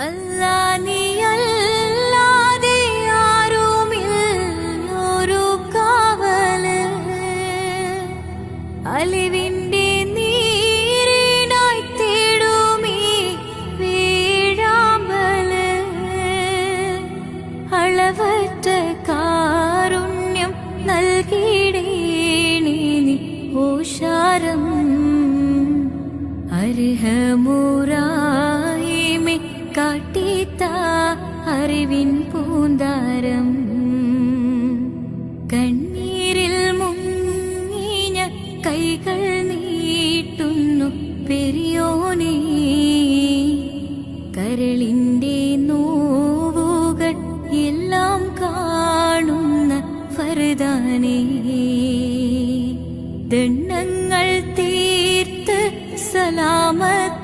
അല്ലാ നീയല്ലാതെ ആരുമില്ലൊരു കാവല്, അലിവിന്റെ നീരിനായി തേടുമീ വീഴാമ്പല്. അളവറ്റ കാരുണ്യം നൽകിടേണേ നീ ഓശാരം, അർഹമുറാഹിമേ കാട്ടിത്ത അറിവിൻ പൂന്താരം. കണ്ണീരിൽ മുങ്ങിഞ്ഞ കൈകൾ നീട്ടുന്നു പെരിയോനേ, കരളിന്റെ നോവുകൾ എല്ലാം കാണുന്ന ഫർദാനേ. ദണ്ണങ്ങൾ തീർത്ത് സലാമത്ത്